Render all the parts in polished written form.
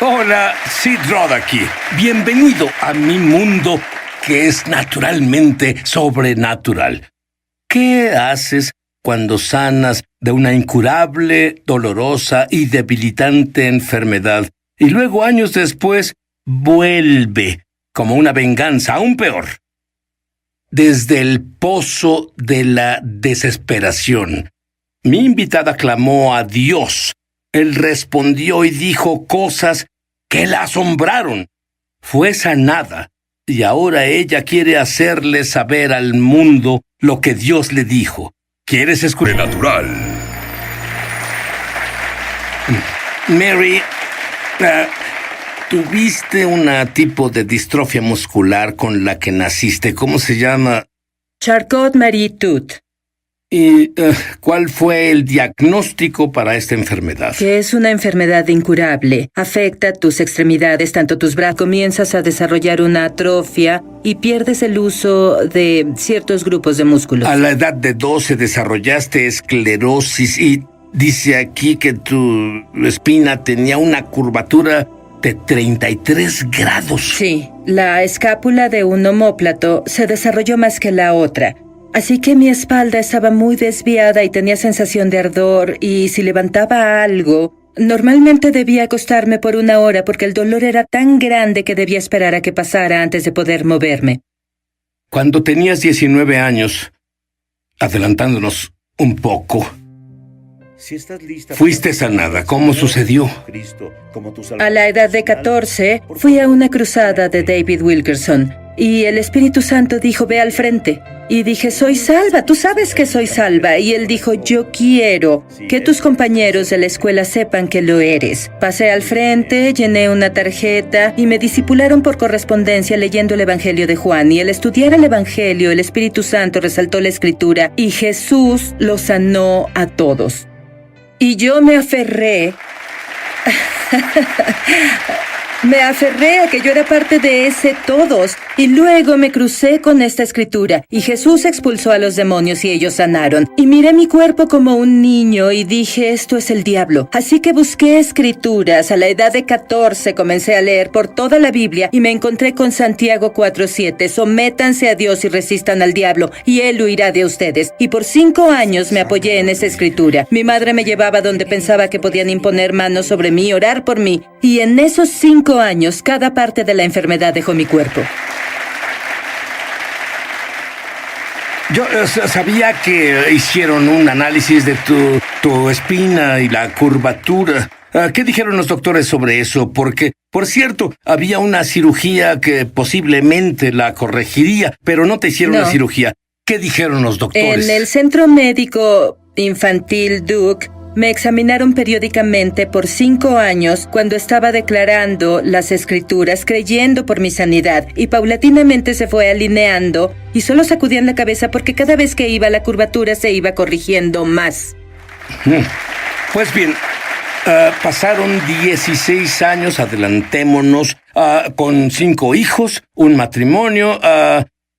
Hola, Sid Roth aquí. Bienvenido a mi mundo que es naturalmente sobrenatural. ¿Qué haces cuando sanas de una incurable, dolorosa y debilitante enfermedad y luego años después vuelve como una venganza aún peor? Desde el pozo de la desesperación, mi invitada clamó a Dios. Él respondió y dijo cosas que la asombraron. Fue sanada y ahora ella quiere hacerle saber al mundo lo que Dios le dijo. ¿Quieres escuchar? Natural. Mary, tuviste un tipo de distrofia muscular con la que naciste. ¿Cómo se llama? Charcot-Marie-Tooth. ¿Y cuál fue el diagnóstico para esta enfermedad? Que es una enfermedad incurable. Afecta tus extremidades, tanto tus brazos. Comienzas a desarrollar una atrofia y pierdes el uso de ciertos grupos de músculos. A la edad de 12 desarrollaste esclerosis y dice aquí que tu espina tenía una curvatura de 33 grados. Sí, la escápula de un omóplato se desarrolló más que la otra. Así que mi espalda estaba muy desviada y tenía sensación de ardor, y si levantaba algo, normalmente debía acostarme por 1 hora porque el dolor era tan grande que debía esperar a que pasara antes de poder moverme. Cuando tenías 19 años, adelantándonos un poco, fuiste sanada. ¿Cómo sucedió? A la edad de 14, fui a una cruzada de David Wilkerson, y el Espíritu Santo dijo, ve al frente. Y dije, soy salva, tú sabes que soy salva. Y él dijo, yo quiero que tus compañeros de la escuela sepan que lo eres. Pasé al frente, llené una tarjeta y me discipularon por correspondencia leyendo el Evangelio de Juan. Y al estudiar el Evangelio, el Espíritu Santo resaltó la Escritura y Jesús los sanó a todos. Y yo me aferré a que yo era parte de ese todos, y luego me crucé con esta escritura, y Jesús expulsó a los demonios y ellos sanaron. Y miré mi cuerpo como un niño y dije, esto es el diablo. Así que busqué escrituras. A la edad de 14 comencé a leer por toda la Biblia y me encontré con Santiago 4:7. Sométanse a Dios y resistan al diablo, y Él huirá de ustedes. Y por 5 años me apoyé en esa escritura. Mi madre me llevaba donde pensaba que podían imponer manos sobre mí, orar por mí, y en esos 5 años, cada parte de la enfermedad dejó mi cuerpo. Yo sabía que hicieron un análisis de tu espina y la curvatura. ¿Qué dijeron los doctores sobre eso? Porque, por cierto, había una cirugía que posiblemente la corregiría, pero no te hicieron la cirugía. ¿Qué dijeron los doctores? En el Centro Médico Infantil Duke me examinaron periódicamente por 5 años cuando estaba declarando las escrituras, creyendo por mi sanidad, y paulatinamente se fue alineando y solo sacudían la cabeza porque cada vez que iba la curvatura se iba corrigiendo más. Pues bien, pasaron 16 años, adelantémonos, con 5 hijos, un matrimonio.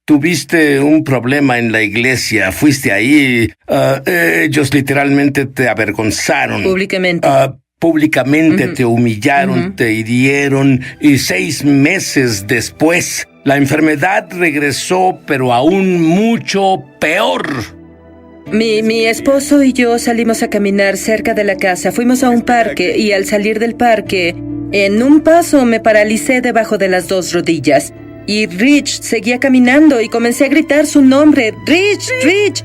Tuviste un problema en la iglesia, fuiste ahí, ellos literalmente te avergonzaron. Públicamente te humillaron, te hirieron, y 6 meses después, la enfermedad regresó, pero aún mucho peor. Mi esposo y yo salimos a caminar cerca de la casa. Fuimos a un parque y al salir del parque, en un paso me paralicé debajo de las 2 rodillas. Y Rich seguía caminando y comencé a gritar su nombre, Rich, Rich.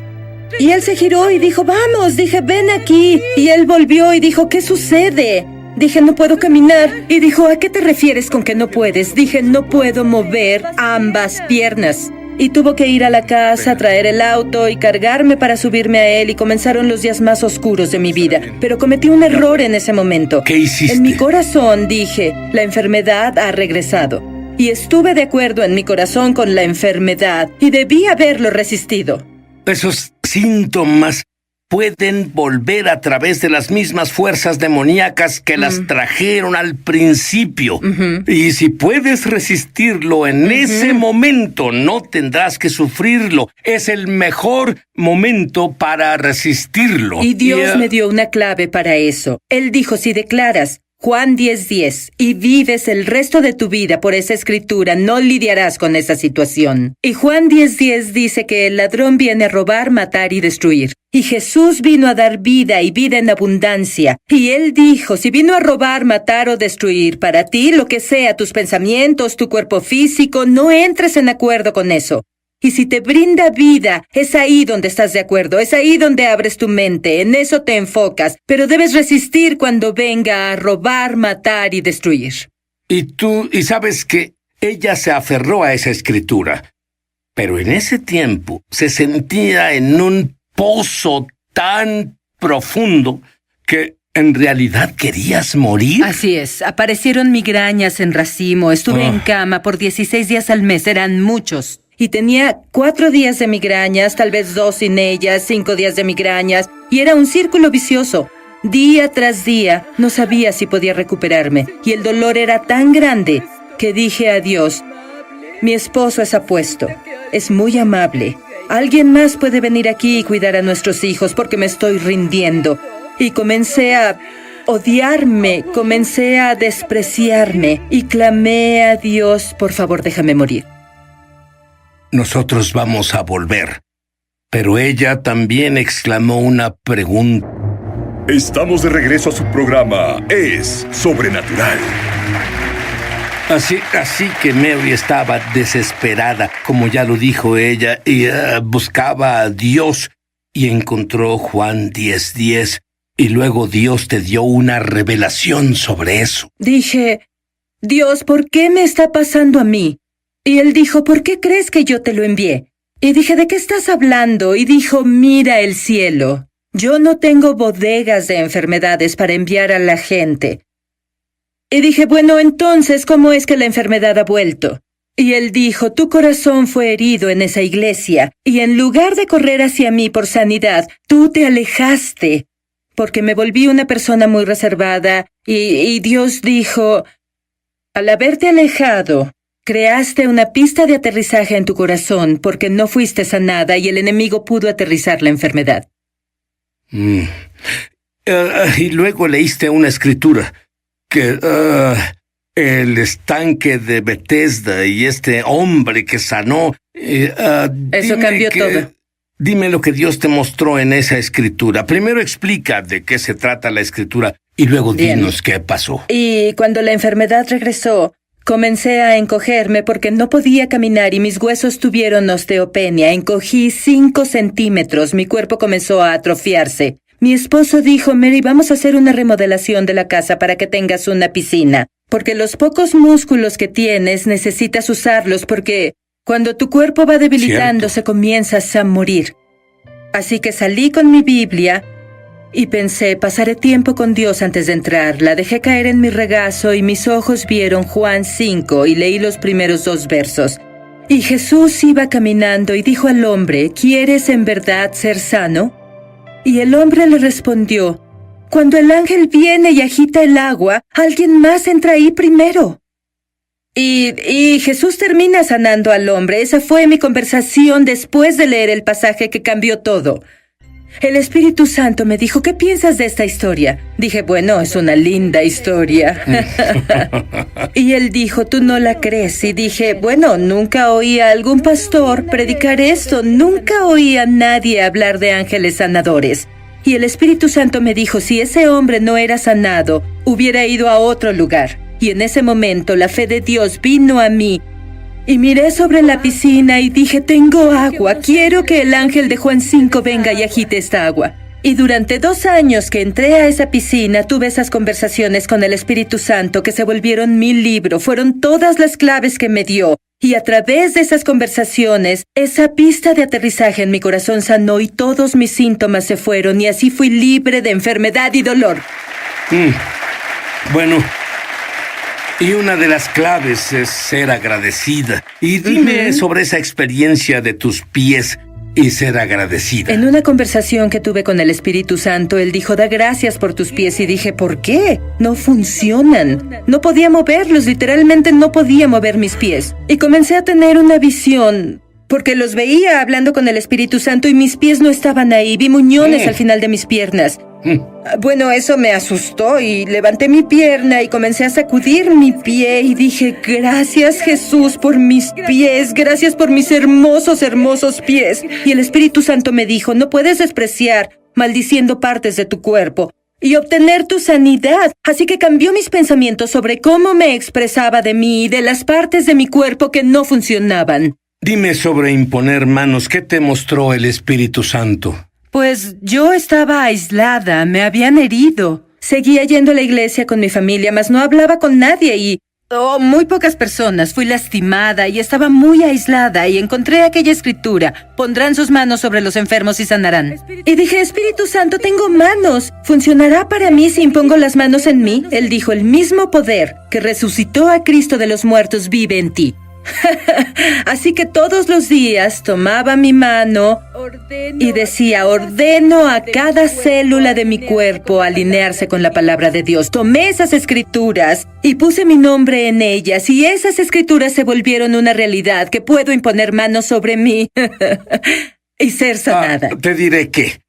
Y él se giró y dijo, vamos. Dije, ven aquí. Y él volvió y dijo, ¿qué sucede? Dije, no puedo caminar. Y dijo, ¿a qué te refieres con que no puedes? Dije, no puedo mover ambas piernas. Y tuvo que ir a la casa, traer el auto y cargarme para subirme a él, y comenzaron los días más oscuros de mi vida. Pero cometí un error en ese momento. ¿Qué hiciste? En mi corazón dije, la enfermedad ha regresado. Y estuve de acuerdo en mi corazón con la enfermedad y debí haberlo resistido. Esos síntomas pueden volver a través de las mismas fuerzas demoníacas que las trajeron al principio. Y si puedes resistirlo en ese momento, no tendrás que sufrirlo. Es el mejor momento para resistirlo. Y Dios me dio una clave para eso. Él dijo, si declaras Juan 10:10, y vives el resto de tu vida por esa escritura, no lidiarás con esa situación. Y Juan 10:10 dice que el ladrón viene a robar, matar y destruir. Y Jesús vino a dar vida y vida en abundancia. Y Él dijo, si vino a robar, matar o destruir, para ti, lo que sea, tus pensamientos, tu cuerpo físico, no entres en acuerdo con eso. Y si te brinda vida, es ahí donde estás de acuerdo, es ahí donde abres tu mente, en eso te enfocas, pero debes resistir cuando venga a robar, matar y destruir. Y sabes que ella se aferró a esa escritura, pero en ese tiempo se sentía en un pozo tan profundo que en realidad querías morir. Así es, aparecieron migrañas en racimo, estuve en cama por 16 días al mes, eran muchos. Y tenía 4 días de migrañas, tal vez 2 sin ellas, 5 días de migrañas, y era un círculo vicioso. Día tras día, no sabía si podía recuperarme, y el dolor era tan grande que dije a Dios, mi esposo es apuesto, es muy amable. Alguien más puede venir aquí y cuidar a nuestros hijos porque me estoy rindiendo. Y comencé a odiarme, comencé a despreciarme, y clamé a Dios, por favor, déjame morir. Nosotros vamos a volver. Pero ella también exclamó una pregunta. Estamos de regreso a su programa. Es Sobrenatural. Así que Mary estaba desesperada, como ya lo dijo ella, y buscaba a Dios. Y encontró Juan 10:10. Y luego Dios te dio una revelación sobre eso. Dije, Dios, ¿por qué me está pasando a mí? Y Él dijo, ¿por qué crees que yo te lo envié? Y dije, ¿de qué estás hablando? Y dijo, mira el cielo. Yo no tengo bodegas de enfermedades para enviar a la gente. Y dije, bueno, entonces, ¿cómo es que la enfermedad ha vuelto? Y Él dijo, tu corazón fue herido en esa iglesia, y en lugar de correr hacia mí por sanidad, tú te alejaste, porque me volví una persona muy reservada, y Dios dijo, al haberte alejado, creaste una pista de aterrizaje en tu corazón porque no fuiste sanada y el enemigo pudo aterrizar la enfermedad. Y luego leíste una escritura que el estanque de Bethesda y este hombre que sanó. Eso cambió todo. Dime lo que Dios te mostró en esa escritura. Primero explica de qué se trata la escritura y luego dinos qué pasó. Y cuando la enfermedad regresó, comencé a encogerme porque no podía caminar y mis huesos tuvieron osteopenia. Encogí 5 centímetros, mi cuerpo comenzó a atrofiarse. Mi esposo dijo, Mary, vamos a hacer una remodelación de la casa para que tengas una piscina. Porque los pocos músculos que tienes necesitas usarlos porque cuando tu cuerpo va debilitándose comienzas a morir. Así que salí con mi Biblia y pensé, pasaré tiempo con Dios antes de entrar. La dejé caer en mi regazo y mis ojos vieron Juan 5 y leí los primeros 2 versos. Y Jesús iba caminando y dijo al hombre, ¿quieres en verdad ser sano? Y el hombre le respondió, cuando el ángel viene y agita el agua, alguien más entra ahí primero. Y Jesús termina sanando al hombre. Esa fue mi conversación después de leer el pasaje que cambió todo. El Espíritu Santo me dijo, ¿qué piensas de esta historia? Dije, bueno, es una linda historia. Y él dijo, ¿tú no la crees? Y dije, bueno, nunca oí a algún pastor predicar esto. Nunca oí a nadie hablar de ángeles sanadores. Y el Espíritu Santo me dijo, si ese hombre no era sanado, hubiera ido a otro lugar. Y en ese momento la fe de Dios vino a mí. Y miré sobre la piscina y dije, tengo agua, quiero que el ángel de Juan 5 venga y agite esta agua. Y durante 2 años que entré a esa piscina, tuve esas conversaciones con el Espíritu Santo que se volvieron mi libro, fueron todas las claves que me dio. Y a través de esas conversaciones, esa pista de aterrizaje en mi corazón sanó y todos mis síntomas se fueron y así fui libre de enfermedad y dolor. Bueno, y una de las claves es ser agradecida. Y dime sobre esa experiencia de tus pies y ser agradecida. En una conversación que tuve con el Espíritu Santo, él dijo, da gracias por tus pies. Y dije, ¿por qué? No funcionan. No podía moverlos, literalmente no podía mover mis pies. Y comencé a tener una visión, porque los veía hablando con el Espíritu Santo y mis pies no estaban ahí. Vi muñones al final de mis piernas. Bueno, eso me asustó y levanté mi pierna y comencé a sacudir mi pie y dije, gracias Jesús por mis pies, gracias por mis hermosos, hermosos pies. Y el Espíritu Santo me dijo, no puedes despreciar maldiciendo partes de tu cuerpo y obtener tu sanidad. Así que cambió mis pensamientos sobre cómo me expresaba de mí y de las partes de mi cuerpo que no funcionaban. Dime sobre imponer manos, ¿qué te mostró el Espíritu Santo? Pues yo estaba aislada, me habían herido. Seguía yendo a la iglesia con mi familia, mas no hablaba con nadie y... muy pocas personas. Fui lastimada y estaba muy aislada y encontré aquella escritura. Pondrán sus manos sobre los enfermos y sanarán. Y dije, Espíritu Santo, tengo manos. ¿Funcionará para mí si impongo las manos en mí? Él dijo, el mismo poder que resucitó a Cristo de los muertos vive en ti. Así que todos los días tomaba mi mano y decía, ordeno a cada célula de mi cuerpo alinearse con la palabra de Dios. Tomé esas escrituras y puse mi nombre en ellas y esas escrituras se volvieron una realidad que puedo imponer manos sobre mí y ser sanada. Te diré que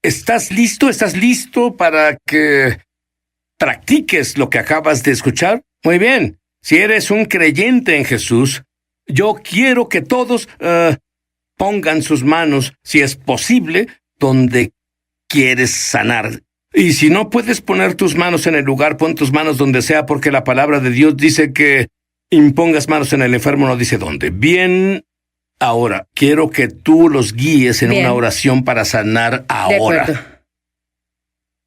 ¿estás listo para que practiques lo que acabas de escuchar? Muy bien. Si eres un creyente en Jesús, yo quiero que todos pongan sus manos, si es posible, donde quieres sanar. Y si no puedes poner tus manos en el lugar, pon tus manos donde sea, porque la palabra de Dios dice que impongas manos en el enfermo, no dice dónde. Bien, ahora, quiero que tú los guíes en una oración para sanar ahora. De acuerdo.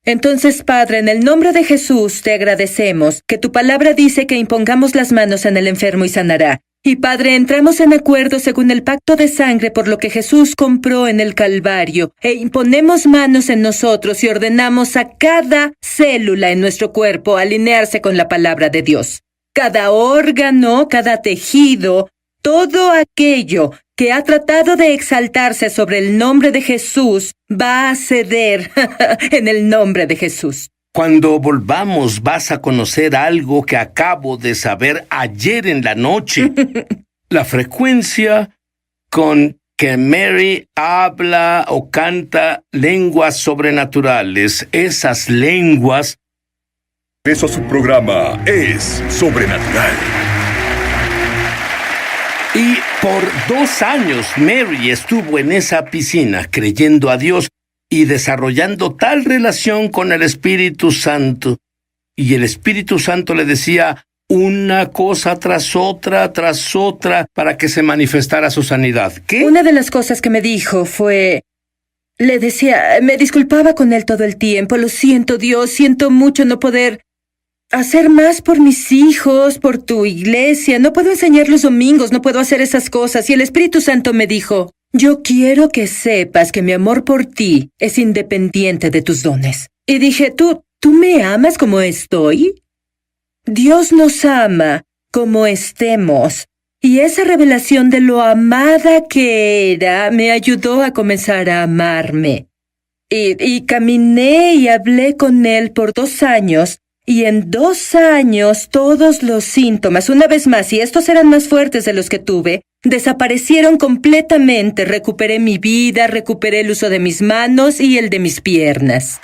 Entonces, Padre, en el nombre de Jesús te agradecemos que tu palabra dice que impongamos las manos en el enfermo y sanará. Y Padre, entramos en acuerdo según el pacto de sangre por lo que Jesús compró en el Calvario e imponemos manos en nosotros y ordenamos a cada célula en nuestro cuerpo alinearse con la palabra de Dios. Cada órgano, cada tejido, todo aquello que ha tratado de exaltarse sobre el nombre de Jesús va a ceder en el nombre de Jesús. Cuando volvamos vas a conocer algo que acabo de saber ayer en la noche. La frecuencia con que Mary habla o canta lenguas sobrenaturales, esas lenguas... Eso su programa es Sobrenatural. Y por 2 años Mary estuvo en esa piscina creyendo a Dios y desarrollando tal relación con el Espíritu Santo. Y el Espíritu Santo le decía una cosa tras otra, para que se manifestara su sanidad. ¿Qué? Una de las cosas que me dijo fue... Le decía, me disculpaba con él todo el tiempo. Lo siento, Dios, siento mucho no poder... hacer más por mis hijos, por tu iglesia. No puedo enseñar los domingos, no puedo hacer esas cosas. Y el Espíritu Santo me dijo, yo quiero que sepas que mi amor por ti es independiente de tus dones. Y dije, ¿tú me amas como estoy? Dios nos ama como estemos. Y esa revelación de lo amada que era me ayudó a comenzar a amarme. Y caminé y hablé con él por 2 años. Y en 2 años todos los síntomas, una vez más, y estos eran más fuertes de los que tuve, desaparecieron completamente. Recuperé mi vida, recuperé el uso de mis manos y el de mis piernas.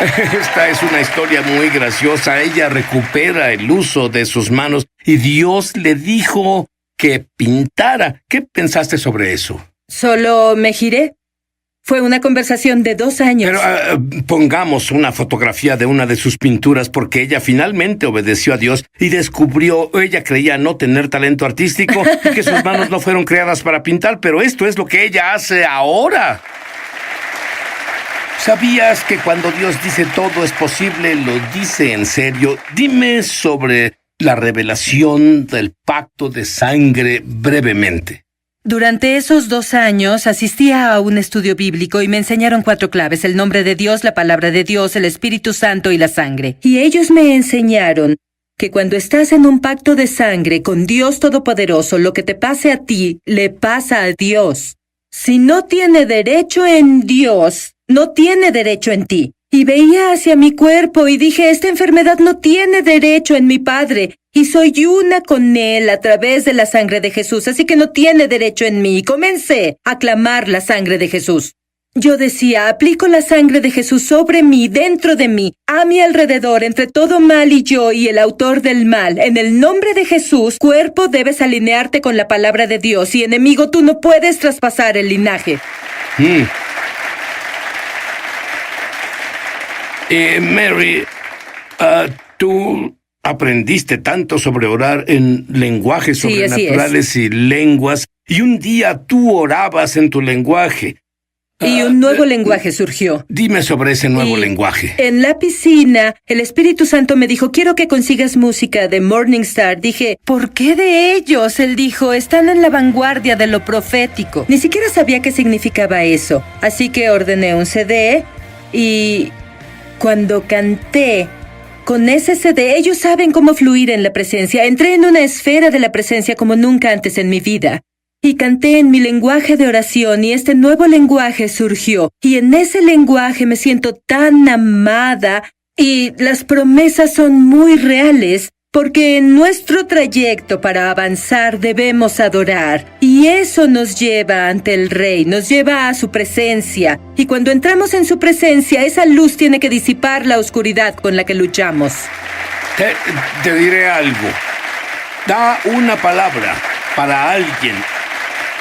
Esta es una historia muy graciosa. Ella recupera el uso de sus manos y Dios le dijo que pintara. ¿Qué pensaste sobre eso? Solo me giré. Fue una conversación de 2 años. Pero pongamos una fotografía de una de sus pinturas porque ella finalmente obedeció a Dios y descubrió, ella creía no tener talento artístico y que sus manos no fueron creadas para pintar, pero esto es lo que ella hace ahora. ¿Sabías que cuando Dios dice todo es posible, lo dice en serio? Dime sobre la revelación del pacto de sangre brevemente. Durante esos 2 años asistía a un estudio bíblico y me enseñaron 4 claves: el nombre de Dios, la palabra de Dios, el Espíritu Santo y la sangre. Y ellos me enseñaron que cuando estás en un pacto de sangre con Dios Todopoderoso, lo que te pase a ti, le pasa a Dios. Si no tiene derecho en Dios, no tiene derecho en ti. Y veía hacia mi cuerpo y dije, esta enfermedad no tiene derecho en mi Padre. Y soy una con Él a través de la sangre de Jesús, así que no tiene derecho en mí. Y comencé a clamar la sangre de Jesús. Yo decía, aplico la sangre de Jesús sobre mí, dentro de mí, a mi alrededor, entre todo mal y yo y el autor del mal. En el nombre de Jesús, cuerpo, debes alinearte con la palabra de Dios. Y enemigo, tú no puedes traspasar el linaje. Mary, tú aprendiste tanto sobre orar en lenguajes Sí, así sobrenaturales y lenguas, y un día tú orabas en tu lenguaje. Y un nuevo lenguaje surgió. Dime sobre ese nuevo Y lenguaje. En la piscina, el Espíritu Santo me dijo, quiero que consigas música de Morningstar. Dije, ¿por qué de ellos? Él dijo, están en la vanguardia de lo profético. Ni siquiera sabía qué significaba eso. Así que ordené un CD y cuando canté con ese CD, ellos saben cómo fluir en la presencia. Entré en una esfera de la presencia como nunca antes en mi vida. Y canté en mi lenguaje de oración y este nuevo lenguaje surgió. Y en ese lenguaje me siento tan amada y las promesas son muy reales porque en nuestro trayecto para avanzar debemos adorar. Y eso nos lleva ante el Rey, nos lleva a su presencia. Y cuando entramos en su presencia, esa luz tiene que disipar la oscuridad con la que luchamos. Te diré algo. Da una palabra para alguien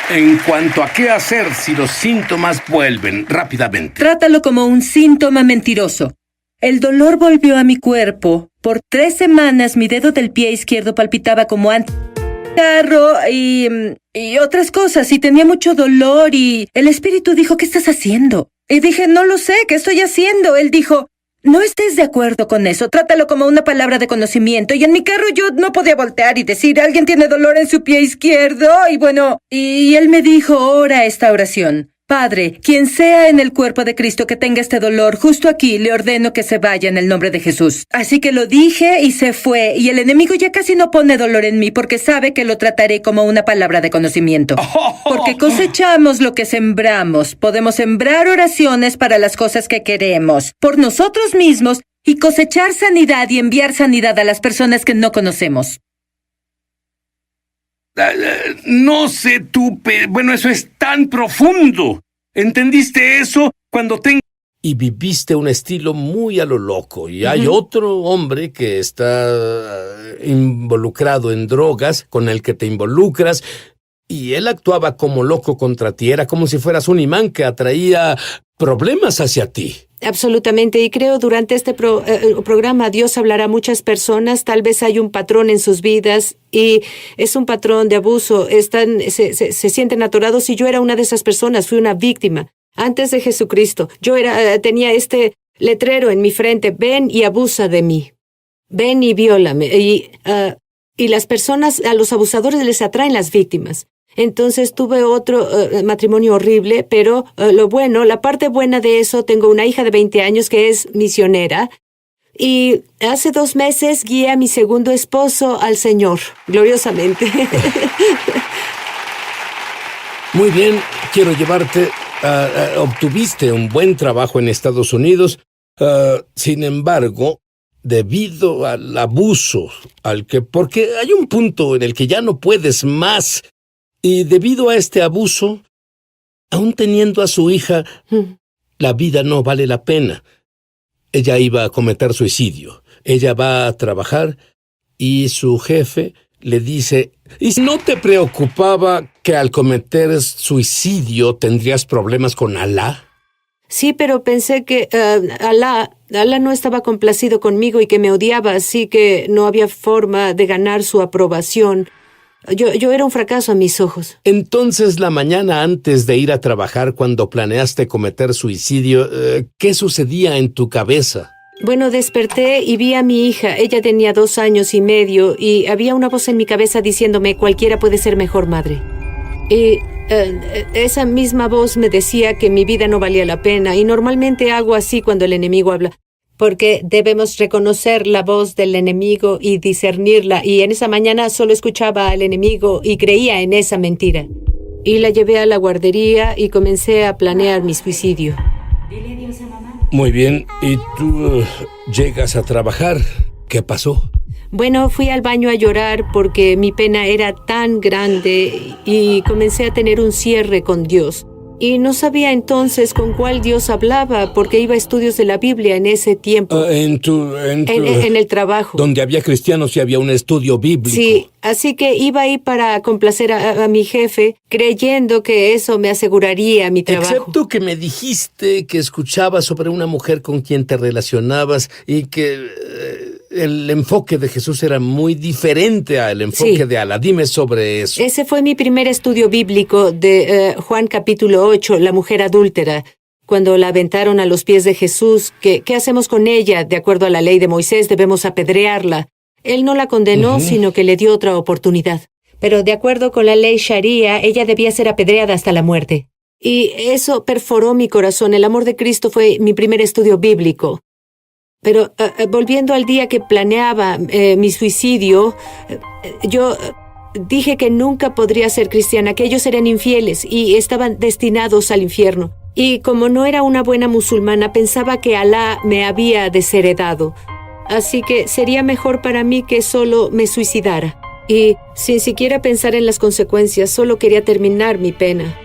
en cuanto a qué hacer si los síntomas vuelven rápidamente. Trátalo como un síntoma mentiroso. El dolor volvió a mi cuerpo. Por 3 semanas mi dedo del pie izquierdo palpitaba como antes. Carro y otras cosas, y tenía mucho dolor y el Espíritu dijo, ¿qué estás haciendo? Y dije, no lo sé, ¿qué estoy haciendo? Él dijo, no estés de acuerdo con eso, trátalo como una palabra de conocimiento. Y en mi carro yo no podía voltear y decir, alguien tiene dolor en su pie izquierdo. Y bueno, y él me dijo, ora esta oración. Padre, quien sea en el cuerpo de Cristo que tenga este dolor, justo aquí le ordeno que se vaya en el nombre de Jesús. Así que lo dije y se fue, y el enemigo ya casi no pone dolor en mí porque sabe que lo trataré como una palabra de conocimiento. Porque cosechamos lo que sembramos. Podemos sembrar oraciones para las cosas que queremos, por nosotros mismos, y cosechar sanidad y enviar sanidad a las personas que no conocemos. No sé tú, bueno, eso es tan profundo. ¿Entendiste eso? Cuando y viviste un estilo muy a lo loco. Y hay otro hombre que está involucrado en drogas, con el que te involucras, y él actuaba como loco contra ti. Era como si fueras un imán que atraía problemas hacia ti. Absolutamente, y creo durante este programa Dios hablará a muchas personas. Tal vez hay un patrón en sus vidas y es un patrón de abuso. Se sienten atorados y yo era una de esas personas, fui una víctima. Antes de Jesucristo, tenía este letrero en mi frente, ven y abusa de mí, ven y viólame. Y las personas, a los abusadores les atraen las víctimas. Entonces tuve otro matrimonio horrible, pero la parte buena de eso, tengo una hija de 20 años que es misionera y hace 2 meses guié a mi segundo esposo al Señor, gloriosamente. Muy bien, quiero llevarte. Obtuviste un buen trabajo en Estados Unidos. Sin embargo, debido al abuso, porque hay un punto en el que ya no puedes más. Y debido a este abuso, aún teniendo a su hija, la vida no vale la pena. Ella iba a cometer suicidio. Ella va a trabajar y su jefe le dice, ¿y si no te preocupaba que al cometer suicidio tendrías problemas con Alá? Sí, pero pensé que Alá no estaba complacido conmigo y que me odiaba, así que no había forma de ganar su aprobación. Yo era un fracaso a mis ojos. Entonces, la mañana antes de ir a trabajar, cuando planeaste cometer suicidio, ¿qué sucedía en tu cabeza? Bueno, desperté y vi a mi hija. Ella tenía 2 años y medio y había una voz en mi cabeza diciéndome, cualquiera puede ser mejor madre. Y esa misma voz me decía que mi vida no valía la pena, y normalmente hago así cuando el enemigo habla, porque debemos reconocer la voz del enemigo y discernirla, y en esa mañana solo escuchaba al enemigo y creía en esa mentira. Y la llevé a la guardería y comencé a planear mi suicidio. Muy bien, ¿y tú llegas a trabajar? ¿Qué pasó? Bueno, fui al baño a llorar porque mi pena era tan grande y comencé a tener un cierre con Dios. Y no sabía entonces con cuál Dios hablaba, porque iba a estudios de la Biblia en ese tiempo. En el trabajo. Donde había cristianos y había un estudio bíblico. Sí, así que iba ahí para complacer a mi jefe, creyendo que eso me aseguraría mi trabajo. Excepto que me dijiste que escuchabas sobre una mujer con quien te relacionabas y que el enfoque de Jesús era muy diferente al enfoque de Alá. Dime sobre eso. Ese fue mi primer estudio bíblico de Juan capítulo 8, la mujer adúltera. Cuando la aventaron a los pies de Jesús, ¿qué hacemos con ella? De acuerdo a la ley de Moisés, debemos apedrearla. Él no la condenó, sino que le dio otra oportunidad. Pero de acuerdo con la ley Sharia, ella debía ser apedreada hasta la muerte. Y eso perforó mi corazón. El amor de Cristo fue mi primer estudio bíblico. Pero volviendo al día que planeaba mi suicidio, yo dije que nunca podría ser cristiana, que ellos eran infieles y estaban destinados al infierno. Y como no era una buena musulmana, pensaba que Alá me había desheredado. Así que sería mejor para mí que solo me suicidara. Y sin siquiera pensar en las consecuencias, solo quería terminar mi pena.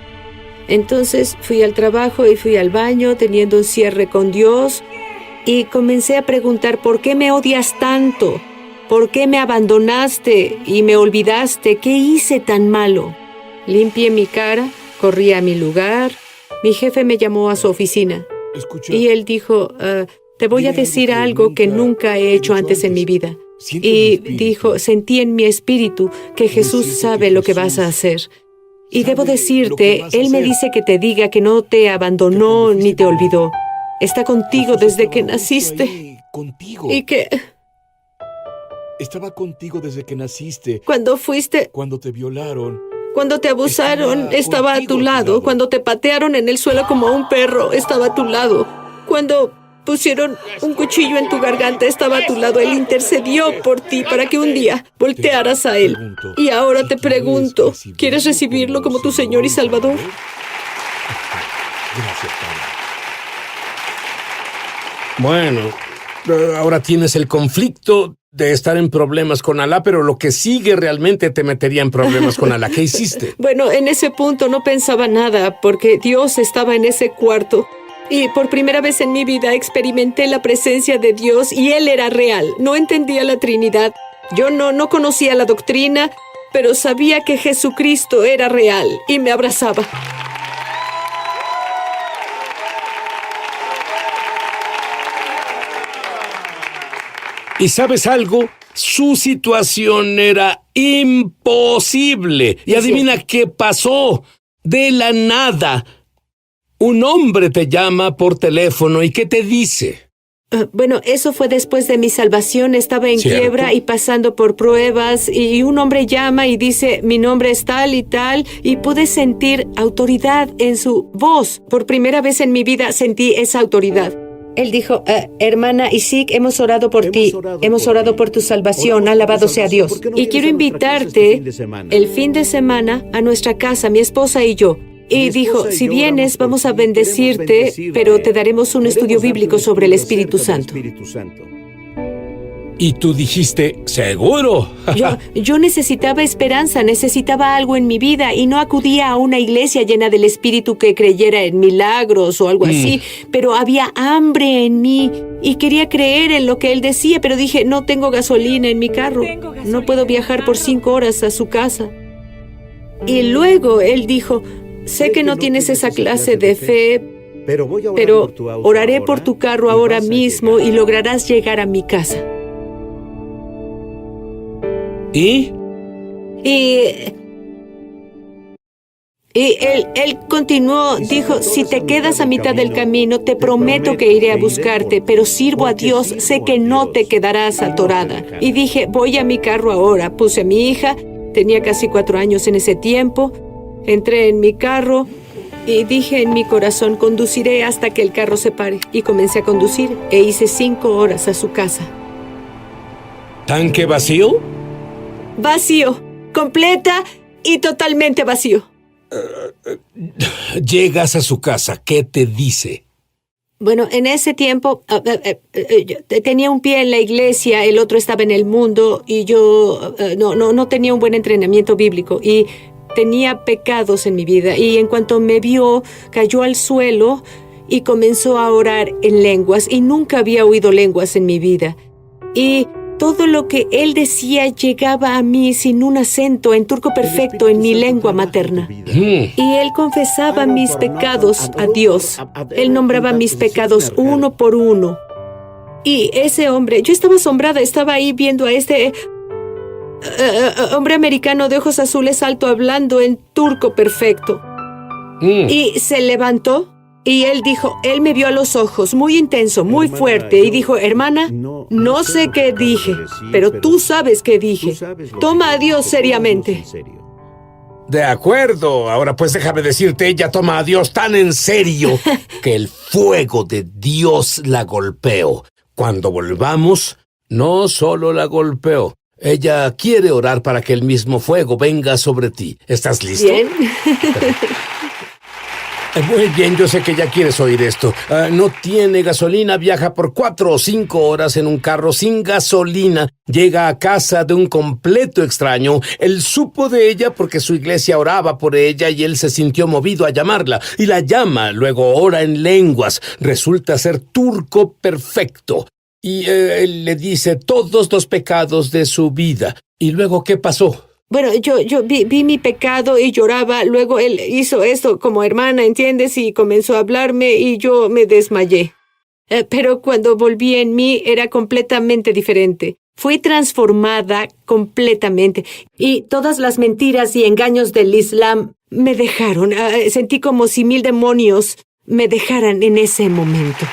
Entonces fui al trabajo y fui al baño teniendo un cierre con Dios y comencé a preguntar: ¿por qué me odias tanto? ¿Por qué me abandonaste y me olvidaste? ¿Qué hice tan malo? Limpié mi cara, corrí a mi lugar. Mi jefe me llamó a su oficina. Y él dijo: te voy a decir algo que nunca he hecho antes en mi vida. Y dijo: sentí en mi espíritu que Jesús sabe lo que vas a hacer. Y debo decirte, Él me dice que te diga que no te abandonó ni te olvidó. Está contigo desde que naciste. Y que... Estaba contigo desde que naciste. Cuando fuiste... Cuando te violaron. Cuando te abusaron, estaba a tu lado. Cuando te patearon en el suelo como a un perro, estaba a tu lado. Cuando pusieron un cuchillo en tu garganta, estaba a tu lado. Él intercedió por ti para que un día voltearas a Él. Y ahora te pregunto, ¿quieres recibirlo como tu Señor y Salvador? Gracias, Padre. Bueno, ahora tienes el conflicto de estar en problemas con Alá, pero lo que sigue realmente te metería en problemas con Alá. ¿Qué hiciste? Bueno, en ese punto no pensaba nada, porque Dios estaba en ese cuarto. Y por primera vez en mi vida experimenté la presencia de Dios y Él era real. No entendía la Trinidad. Yo no conocía la doctrina, pero sabía que Jesucristo era real y me abrazaba. ¿Y sabes algo? Su situación era imposible. Y adivina qué pasó. De la nada, un hombre te llama por teléfono y ¿qué te dice? Bueno, eso fue después de mi salvación. Estaba en quiebra y pasando por pruebas. Y un hombre llama y dice: mi nombre es tal. Y pude sentir autoridad en su voz. Por primera vez en mi vida sentí esa autoridad. Él dijo: hermana Isik, hemos orado por ti. Hemos orado por tu salvación. Alabado sea Dios. Y quiero invitarte el fin de semana a nuestra casa, mi esposa y yo. Y dijo: si vienes, vamos a bendecirte, pero te daremos un estudio bíblico sobre el Espíritu Santo. Y tú dijiste: ¿seguro? Yo necesitaba esperanza, necesitaba algo en mi vida y no acudía a una iglesia llena del Espíritu que creyera en milagros o algo así, pero había hambre en mí y quería creer en lo que él decía, pero dije: no tengo gasolina en mi carro, no puedo viajar por 5 horas a su casa. Y luego él dijo: sé que no tienes esa clase de fe, pero oraré por tu carro ahora mismo y lograrás llegar a mi casa. ¿Y? Y él continuó, dijo: si te quedas a mitad del camino, te prometo que iré a buscarte, pero sirvo a Dios, sé que no te quedarás atorada. Y dije: voy a mi carro ahora. Puse a mi hija, tenía casi 4 años en ese tiempo, entré en mi carro y dije en mi corazón: conduciré hasta que el carro se pare. Y comencé a conducir e hice 5 horas a su casa. ¿Tanque vacío? Vacío, completa y totalmente vacío. Llegas a su casa, ¿qué te dice? Bueno, en ese tiempo tenía un pie en la iglesia, el otro estaba en el mundo y yo no tenía un buen entrenamiento bíblico. Y tenía pecados en mi vida y en cuanto me vio, cayó al suelo y comenzó a orar en lenguas y nunca había oído lenguas en mi vida. Y todo lo que él decía llegaba a mí sin un acento, en turco perfecto, en mi lengua materna. Y él confesaba mis pecados a Dios. Él nombraba mis pecados uno por uno. Y ese hombre, yo estaba asombrada, estaba ahí viendo a este hombre americano de ojos azules alto hablando en turco perfecto. Y se levantó y él dijo, él me vio a los ojos, muy intenso, muy fuerte, y dijo, hermana, no sé qué dije, pero tú sabes qué dije. Toma a Dios seriamente. De acuerdo. Ahora pues déjame decirte, ella toma a Dios tan en serio que el fuego de Dios la golpeó. Cuando volvamos, no solo la golpeó. Ella quiere orar para que el mismo fuego venga sobre ti. ¿Estás listo? Bien. Muy bien, yo sé que ya quieres oír esto. No tiene gasolina, viaja por 4 o 5 horas en un carro sin gasolina. Llega a casa de un completo extraño. Él supo de ella porque su iglesia oraba por ella y él se sintió movido a llamarla. Y la llama, luego ora en lenguas. Resulta ser turco perfecto. Y él le dice todos los pecados de su vida. ¿Y luego qué pasó? Bueno, yo vi mi pecado y lloraba. Luego él hizo esto como hermana, ¿entiendes? Y comenzó a hablarme y yo me desmayé. Pero cuando volví en mí era completamente diferente. Fui transformada completamente. Y todas las mentiras y engaños del Islam me dejaron. Sentí como si 1000 demonios me dejaran en ese momento.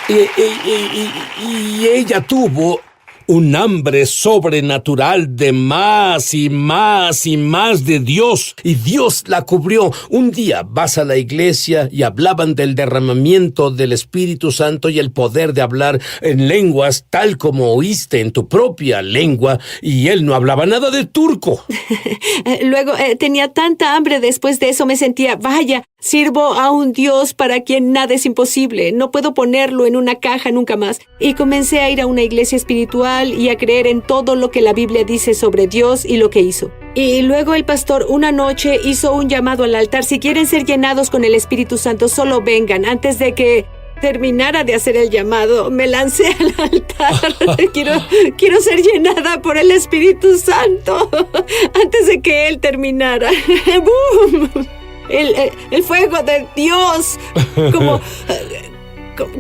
Y ella tuvo un hambre sobrenatural de más y más y más de Dios. Y Dios la cubrió. Un día vas a la iglesia y hablaban del derramamiento del Espíritu Santo y el poder de hablar en lenguas tal como oíste en tu propia lengua. Y él no hablaba nada de turco. Luego tenía tanta hambre después de eso. Me sentía, vaya, sirvo a un Dios para quien nada es imposible. No puedo ponerlo en una caja nunca más. Y comencé a ir a una iglesia espiritual y a creer en todo lo que la Biblia dice sobre Dios y lo que hizo. Y luego el pastor una noche hizo un llamado al altar. Si quieren ser llenados con el Espíritu Santo, solo vengan. Antes de que terminara de hacer el llamado, me lancé al altar. Quiero ser llenada por el Espíritu Santo antes de que él terminara. ¡Bum! El fuego de Dios,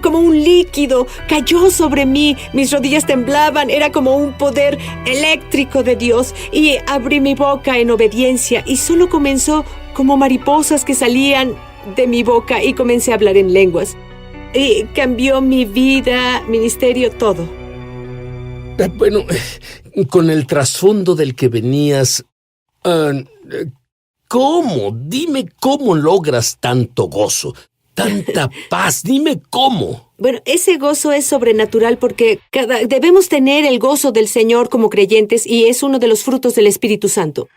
como un líquido, cayó sobre mí. Mis rodillas temblaban, era como un poder eléctrico de Dios. Y abrí mi boca en obediencia y solo comenzó como mariposas que salían de mi boca y comencé a hablar en lenguas. Y cambió mi vida, ministerio, todo. Bueno, con el trasfondo del que venías, ¿cómo? Dime cómo logras tanto gozo, tanta paz. Dime cómo. Bueno, ese gozo es sobrenatural porque debemos tener el gozo del Señor como creyentes y es uno de los frutos del Espíritu Santo.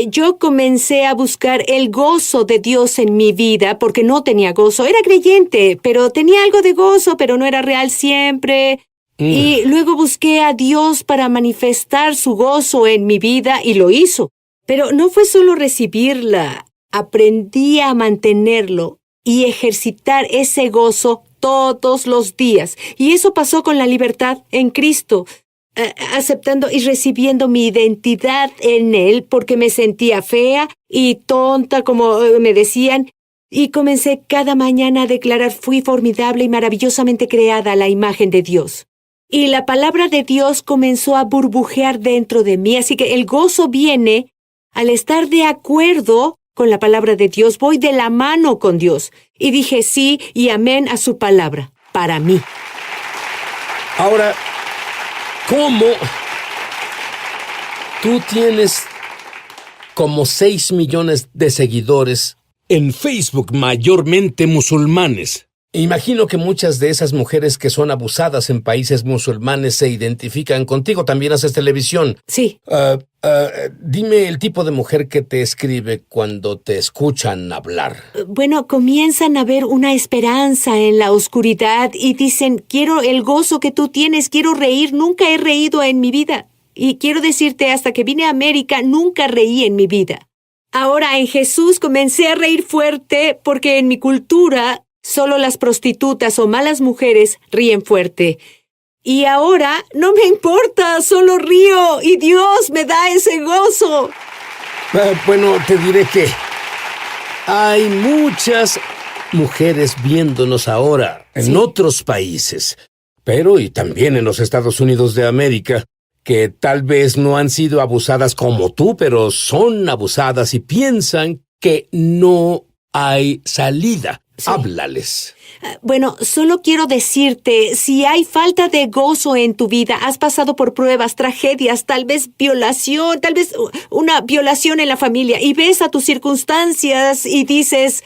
Yo comencé a buscar el gozo de Dios en mi vida porque no tenía gozo. Era creyente, pero tenía algo de gozo, pero no era real siempre. Y luego busqué a Dios para manifestar su gozo en mi vida y lo hizo. Pero no fue solo recibirla, aprendí a mantenerlo y ejercitar ese gozo todos los días. Y eso pasó con la libertad en Cristo. Aceptando y recibiendo mi identidad en Él porque me sentía fea y tonta, como me decían, y comencé cada mañana a declarar: fui formidable y maravillosamente creada a la imagen de Dios. Y la palabra de Dios comenzó a burbujear dentro de mí, así que el gozo viene al estar de acuerdo con la palabra de Dios. Voy de la mano con Dios. Y dije sí y amén a su palabra, para mí. Ahora, ¿cómo? Tú tienes como 6 millones de seguidores en Facebook, mayormente musulmanes. Imagino que muchas de esas mujeres que son abusadas en países musulmanes se identifican contigo. También haces televisión. Sí. Dime el tipo de mujer que te escribe cuando te escuchan hablar. Bueno, comienzan a ver una esperanza en la oscuridad y dicen: quiero el gozo que tú tienes, quiero reír, nunca he reído en mi vida. Y quiero decirte, hasta que vine a América, nunca reí en mi vida. Ahora, en Jesús comencé a reír fuerte porque en mi cultura solo las prostitutas o malas mujeres ríen fuerte. Y ahora no me importa, solo río y Dios me da ese gozo. Bueno, te diré que hay muchas mujeres viéndonos ahora en otros países, pero y también en los Estados Unidos de América, que tal vez no han sido abusadas como tú, pero son abusadas y piensan que no hay salida. Sí. Háblales. Bueno, solo quiero decirte, si hay falta de gozo en tu vida, has pasado por pruebas, tragedias, tal vez violación, tal vez una violación en la familia, y ves a tus circunstancias y dices,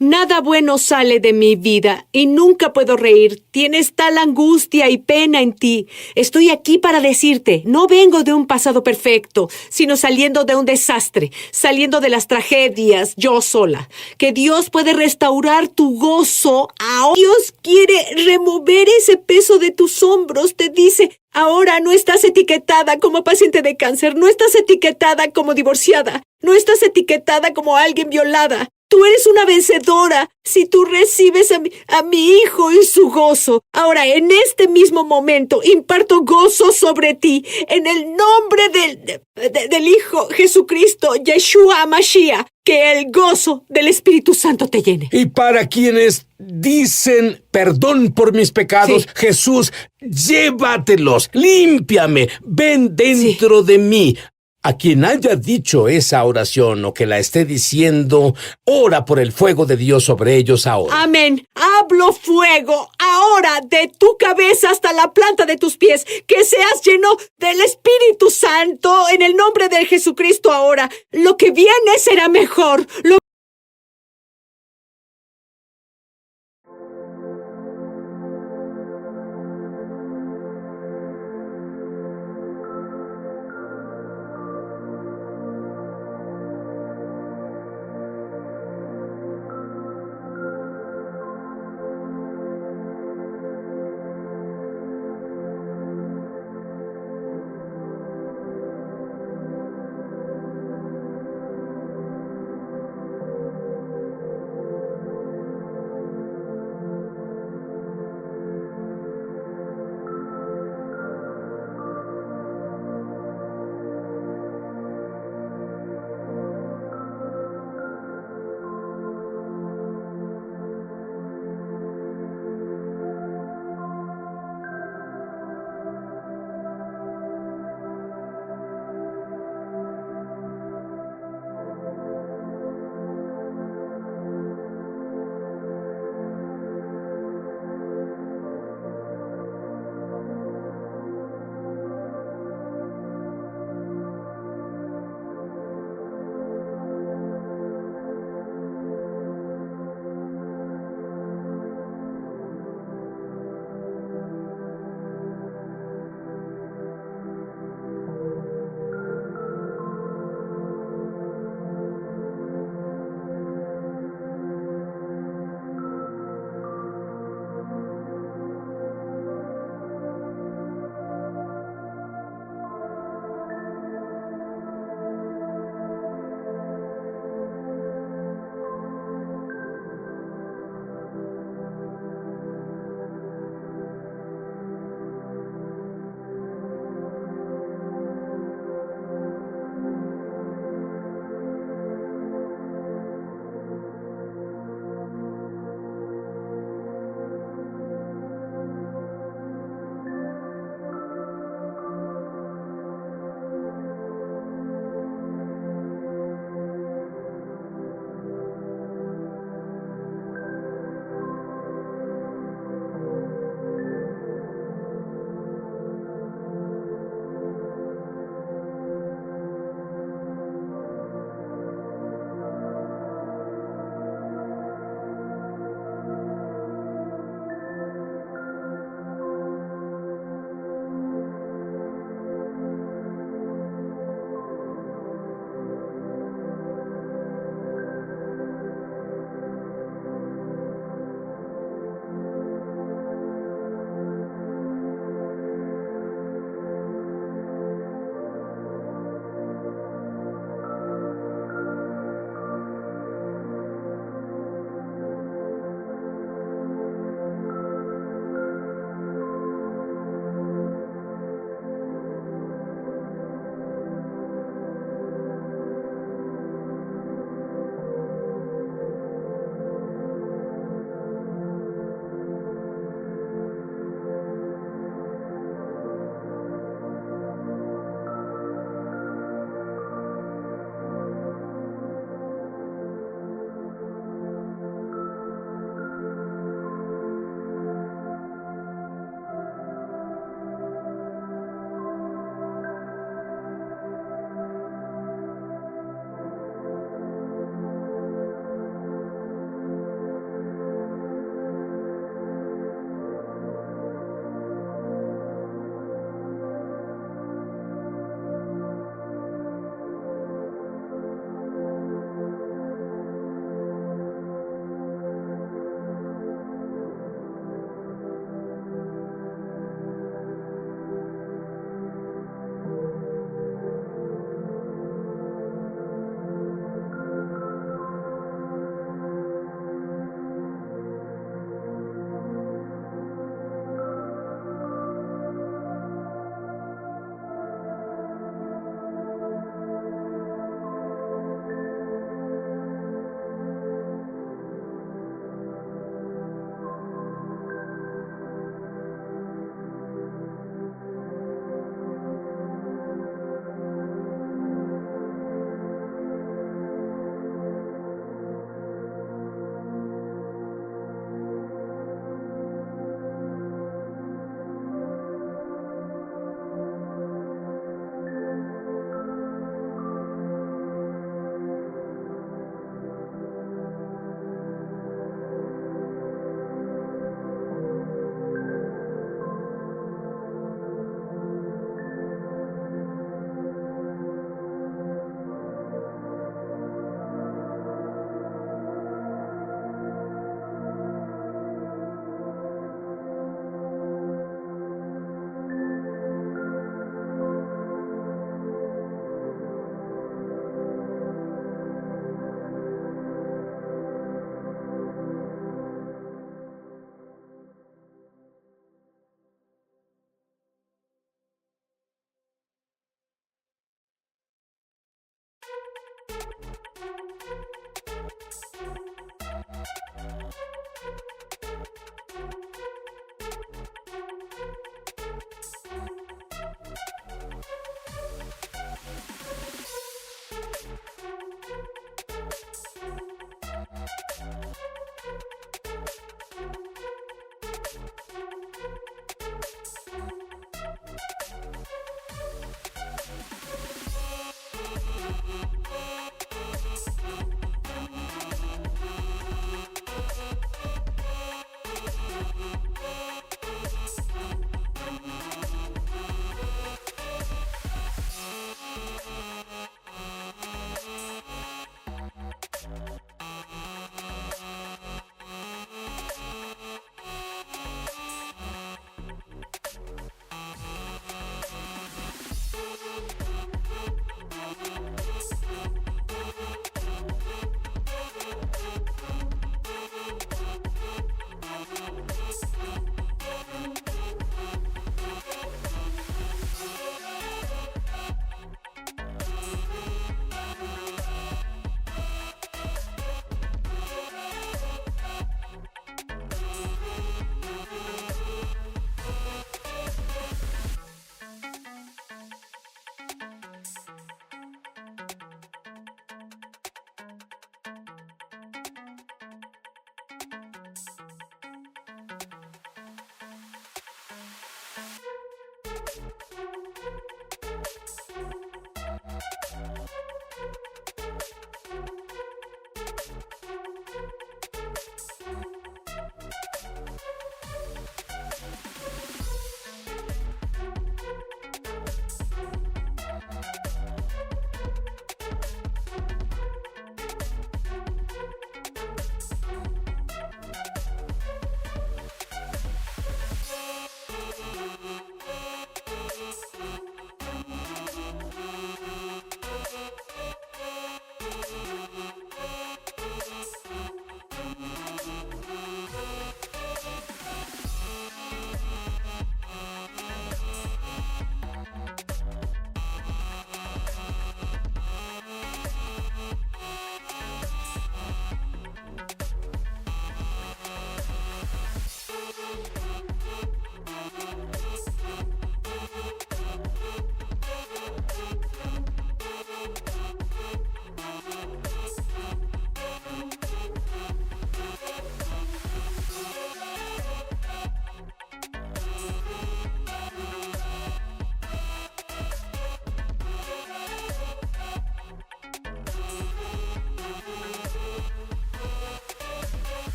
nada bueno sale de mi vida y nunca puedo reír. Tienes tal angustia y pena en ti. Estoy aquí para decirte, no vengo de un pasado perfecto, sino saliendo de un desastre, saliendo de las tragedias yo sola. Que Dios puede restaurar tu gozo. Ahora Dios quiere remover ese peso de tus hombros. Te dice, ahora no estás etiquetada como paciente de cáncer, no estás etiquetada como divorciada, no estás etiquetada como alguien violada. Tú eres una vencedora si tú recibes a mi hijo y su gozo. Ahora, en este mismo momento, imparto gozo sobre ti. En el nombre del Hijo Jesucristo, Yeshua Mashiach, que el gozo del Espíritu Santo te llene. Y para quienes dicen perdón por mis pecados, sí. Jesús, llévatelos, límpiame, ven dentro de mí. A quien haya dicho esa oración o que la esté diciendo, ora por el fuego de Dios sobre ellos ahora. Amén. Hablo fuego ahora de tu cabeza hasta la planta de tus pies. Que seas lleno del Espíritu Santo en el nombre de Jesucristo ahora. Lo que viene será mejor.